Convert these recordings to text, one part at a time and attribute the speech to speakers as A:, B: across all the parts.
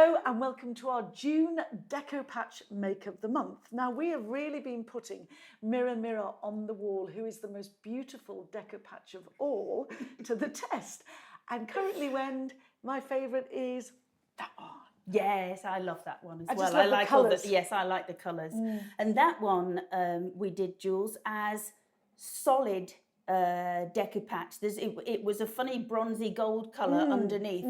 A: Hello and welcome to our June Deco Patch Make of the Month. Now we have really been putting Mirror Mirror on the Wall, who is the most beautiful deco patch of all, to the test. And currently, Wend, my favourite is that one.
B: Yes, I love that one as
A: I
B: well.
A: just love
B: I like
A: the
B: all the
A: colours.
B: yes, I like the colours. And that one we did, Jules, as solid deco patch. It was a funny bronzy gold colour underneath,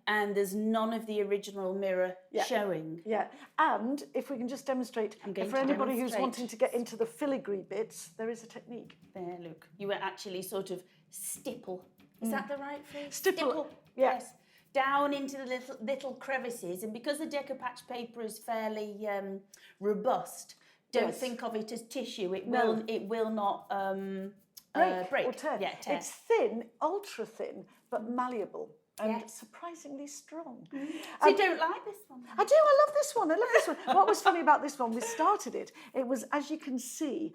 B: and there's none of the original mirror showing.
A: Yeah, and if we can just demonstrate, for anybody who's wanting to get into the filigree bits, there is a technique.
B: There, look, you were actually sort of stipple. Is that the right phrase?
A: Stipple. Yeah.
B: Yes. Down into the little crevices, and because the deco patch paper is fairly robust, don't think of it as tissue. It will not break
A: or tear.
B: Yeah, tear.
A: It's thin, ultra thin, but malleable and surprisingly strong.
B: So you don't like this one?
A: I do. I love this one. I love this one. What was funny about this one? We started it. It was, as you can see,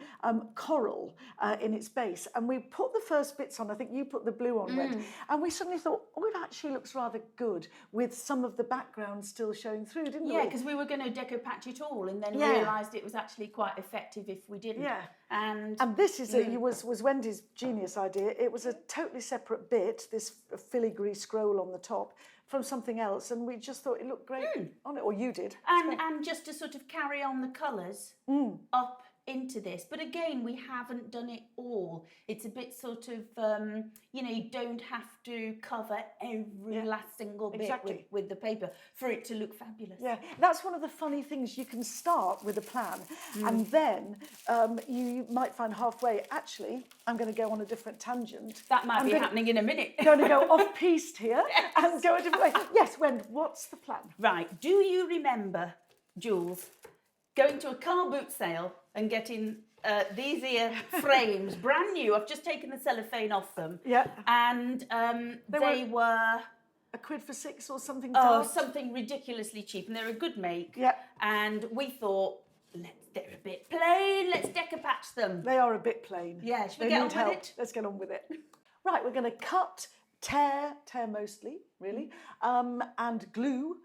A: coral in its base, and we put the first bits on. I think you put the blue on, Red, and we suddenly thought, oh, it actually looks rather good with some of the background still showing through, didn't we?
B: Yeah, because we were going to deco patch it all, and then realised it was actually quite effective if we didn't.
A: Yeah.
B: And
A: this is was Wendy's genius idea. It was a totally separate bit, this filigree scroll on the top, from something else, and we just thought it looked great on it, or you did.
B: And just to sort of carry on the colours up into this, but again, we haven't done it all. It's a bit sort of, you don't have to cover every last single bit with the paper for it to look fabulous.
A: Yeah, that's one of the funny things. You can start with a plan, and then you might find halfway, actually, I'm going to go on a different tangent.
B: That might be happening in a minute.
A: Going to go off-piste here and go a different way. Yes, Wen, what's the plan?
B: Right, do you remember, Jules, going to a car boot sale and getting these here frames, brand new? I've just taken the cellophane off them.
A: Yeah.
B: And they were
A: £1 for 6 or something.
B: Oh, something ridiculously cheap, and they're a good make.
A: Yeah.
B: And we thought, they're a bit plain, let's deco patch them.
A: They are a bit plain.
B: Yeah, should we get on with it?
A: Let's get on with it. Right, we're going to cut, tear mostly, really, and glue.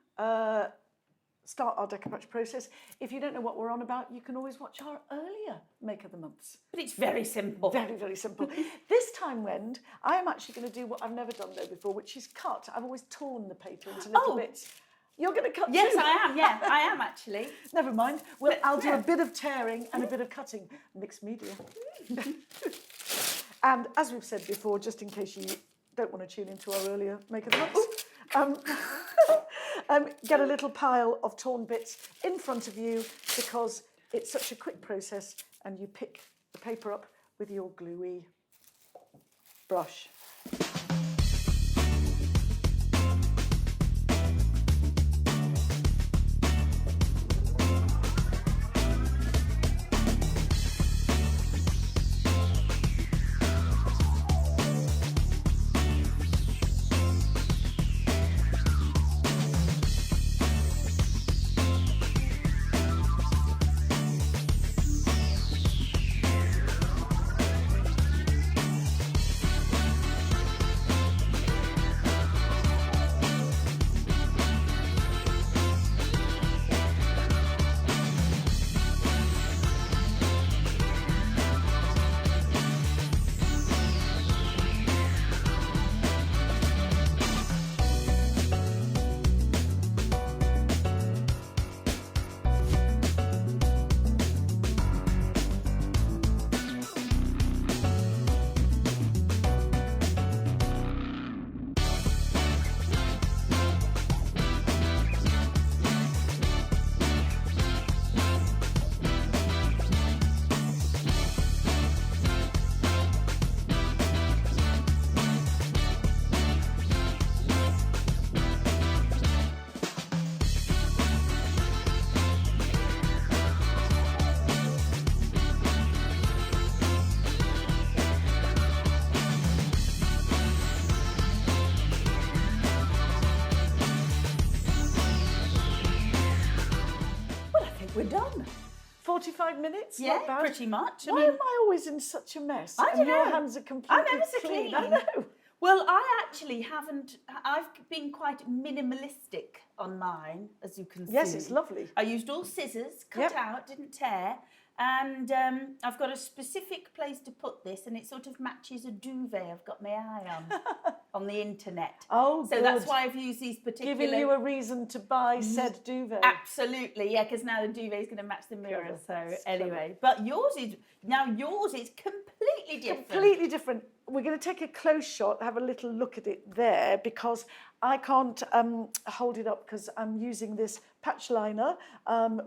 A: Start our deco patch process. If you don't know what we're on about, you can always watch our earlier Make of the Months.
B: But it's very simple.
A: Very, very simple. This time, Wend, I am actually going to do what I've never done though before, which is cut. I've always torn the paper into little bits. You're going to cut
B: Yes,
A: too?
B: I am. Yeah, I am actually.
A: Never mind. Well, I'll do a bit of tearing and a bit of cutting. Mixed media. And as we've said before, just in case you don't want to tune into our earlier Make of the Months, get a little pile of torn bits in front of you, because it's such a quick process, and you pick the paper up with your gluey brush.
B: We're done.
A: 45 minutes?
B: Yeah,
A: not bad.
B: pretty much.
A: Why am I always in such a mess?
B: I don't
A: and your
B: know.
A: hands are completely
B: I'm ever so
A: clean.
B: clean.
A: I know.
B: Well, I actually haven't. I've been quite minimalistic on mine, as you can see.
A: Yes, it's lovely.
B: I used all scissors, cut
A: Yep.
B: out, didn't tear. And I've got a specific place to put this, and it sort of matches a duvet I've got my eye on the internet.
A: Oh,
B: so
A: good.
B: that's why I've used these particular.
A: Giving you a reason to buy said duvet.
B: Absolutely, yeah, because now the duvet is going to match the mirror.
A: Clever.
B: So
A: It's
B: anyway, but yours is completely different.
A: Completely different. We're going to take a close shot, have a little look at it there, because I can't hold it up because I'm using this patch liner,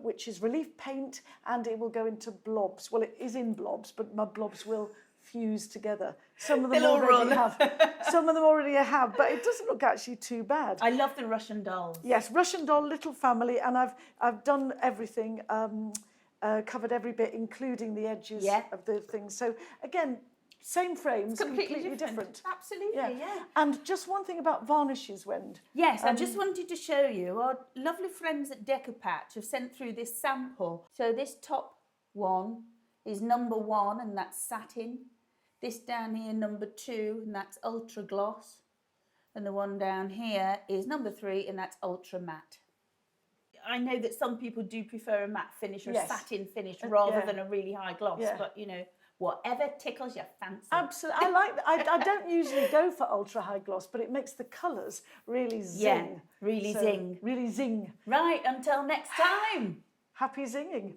A: which is relief paint, and it will go into blobs. Well, it is in blobs, but my blobs will fuse together. Some of them
B: They'll all
A: already
B: run.
A: have. Some of them already have, but it doesn't look actually too bad.
B: I love the Russian dolls.
A: Yes, Russian doll, little family, and I've done everything, covered every bit, including the edges
B: Yeah.
A: of the things. So again, same frames,
B: Completely different. Absolutely, yeah.
A: And just one thing about varnishes, Wend.
B: Yes, I just wanted to show you, our lovely friends at Decopatch have sent through this sample. So this top one is number 1, and that's satin. This down here, number 2, and that's ultra gloss. And the one down here is number 3, and that's ultra matte. I know that some people do prefer a matte finish or
A: Yes.
B: satin finish rather
A: yeah.
B: than a really high gloss,
A: Yeah.
B: but you know, whatever tickles your fancy.
A: Absolutely, I like that. I don't usually go for ultra high gloss, but it makes the colours really zing.
B: Yeah, really
A: So,
B: zing.
A: Really zing.
B: Right, until next time.
A: Happy zinging.